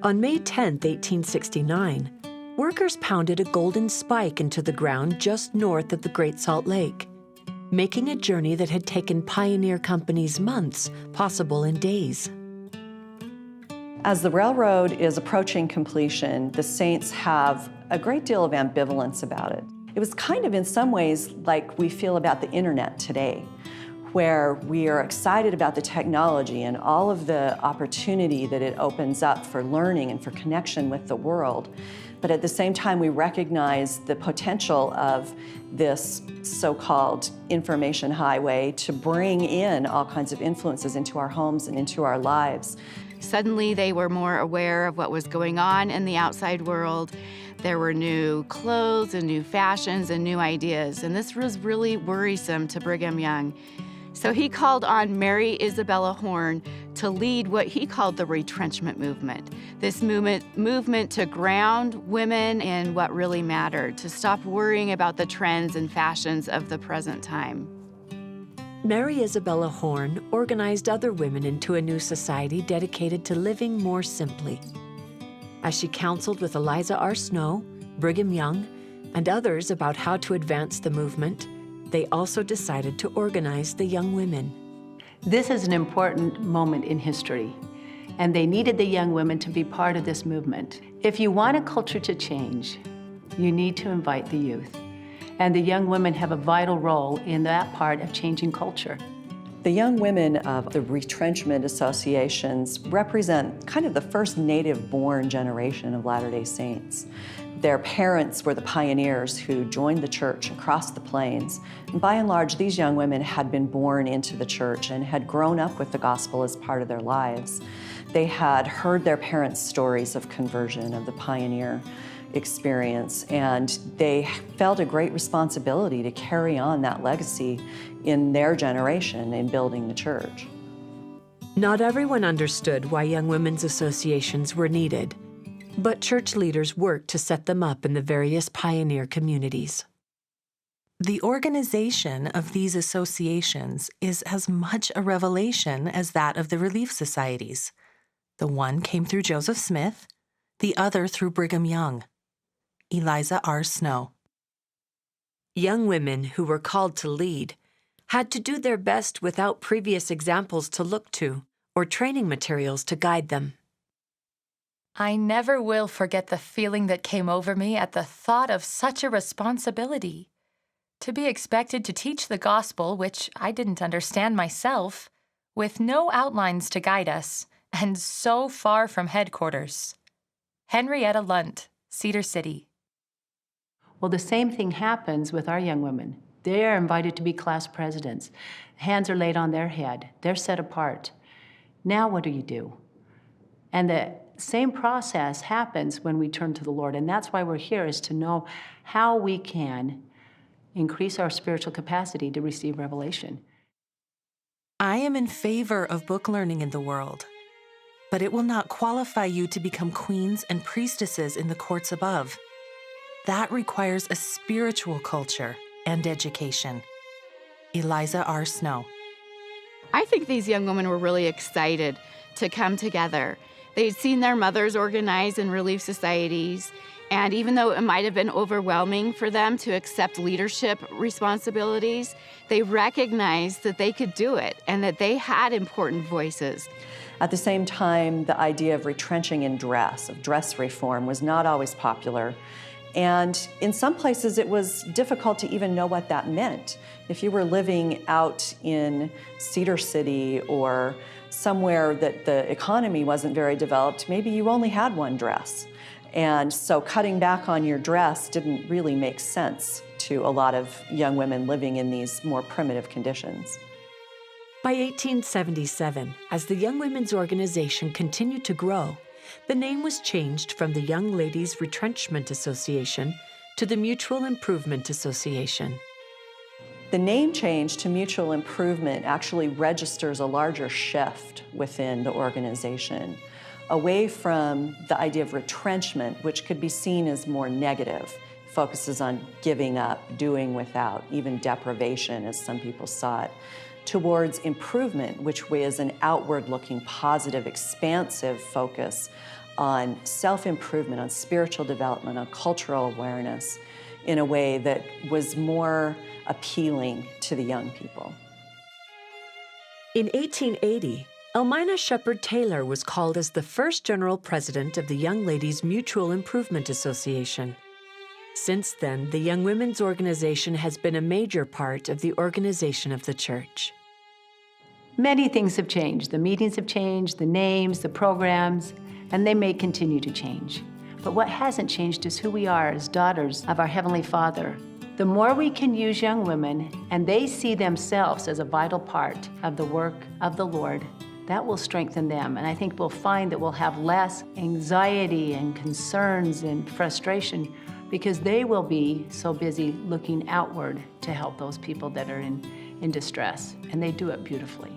On May 10, 1869, workers pounded a golden spike into the ground just north of the Great Salt Lake, making a journey that had taken pioneer companies months possible in days. As the railroad is approaching completion, the Saints have a great deal of ambivalence about it. It was kind of in some ways like we feel about the internet today, where we are excited about the technology and all of the opportunity that it opens up for learning and for connection with the world. But at the same time, we recognize the potential of this so-called information highway to bring in all kinds of influences into our homes and into our lives. Suddenly, they were more aware of what was going on in the outside world. There were new clothes and new fashions and new ideas, and this was really worrisome to Brigham Young. So he called on Mary Isabella Horne to lead what he called the retrenchment movement. This movement to ground women in what really mattered, to stop worrying about the trends and fashions of the present time. Mary Isabella Horne organized other women into a new society dedicated to living more simply. As she counseled with Eliza R. Snow, Brigham Young, and others about how to advance the movement, they also decided to organize the young women. This is an important moment in history, and they needed the young women to be part of this movement. If you want a culture to change, you need to invite the youth. And the young women have a vital role in that part of changing culture. The young women of the retrenchment associations represent kind of the first native-born generation of Latter-day Saints. Their parents were the pioneers who joined the church across the plains. And by and large, these young women had been born into the church and had grown up with the gospel as part of their lives. They had heard their parents' stories of conversion, of the pioneer experience, and they felt a great responsibility to carry on that legacy in their generation in building the church. Not everyone understood why young women's associations were needed, but church leaders worked to set them up in the various pioneer communities. The organization of these associations is as much a revelation as that of the Relief Societies. The one came through Joseph Smith, the other through Brigham Young. Eliza R. Snow. Young women who were called to lead had to do their best without previous examples to look to or training materials to guide them. I never will forget the feeling that came over me at the thought of such a responsibility. To be expected to teach the gospel, which I didn't understand myself, with no outlines to guide us, and so far from headquarters. Henrietta Lunt, Cedar City. Well, the same thing happens with our young women. They are invited to be class presidents. Hands are laid on their head. They're set apart. Now what do you do? And the same process happens when we turn to the Lord, and that's why we're here, is to know how we can increase our spiritual capacity to receive revelation. I am in favor of book learning in the world, but it will not qualify you to become queens and priestesses in the courts above. That requires a spiritual culture and education. Eliza R. Snow. I think these young women were really excited to come together. They'd seen their mothers organize in relief societies, and even though it might have been overwhelming for them to accept leadership responsibilities, they recognized that they could do it and that they had important voices. At the same time, the idea of retrenching in dress, of dress reform, was not always popular. And in some places, it was difficult to even know what that meant. If you were living out in Cedar City or somewhere that the economy wasn't very developed, maybe you only had one dress. And so cutting back on your dress didn't really make sense to a lot of young women living in these more primitive conditions. By 1877, as the Young Women's Organization continued to grow, the name was changed from the Young Ladies Retrenchment Association to the Mutual Improvement Association. The name change to Mutual Improvement actually registers a larger shift within the organization, away from the idea of retrenchment, which could be seen as more negative, focuses on giving up, doing without, even deprivation, as some people saw it, towards improvement, which was an outward-looking, positive, expansive focus on self-improvement, on spiritual development, on cultural awareness in a way that was more appealing to the young people. In 1880, Elmina Shepherd Taylor was called as the first general president of the Young Ladies Mutual Improvement Association. Since then, the Young Women's Organization has been a major part of the organization of the church. Many things have changed. The meetings have changed, the names, the programs, and they may continue to change. But what hasn't changed is who we are as daughters of our Heavenly Father. The more we can use young women and they see themselves as a vital part of the work of the Lord, that will strengthen them. And I think we'll find that we'll have less anxiety and concerns and frustration because they will be so busy looking outward to help those people that are in distress. And they do it beautifully.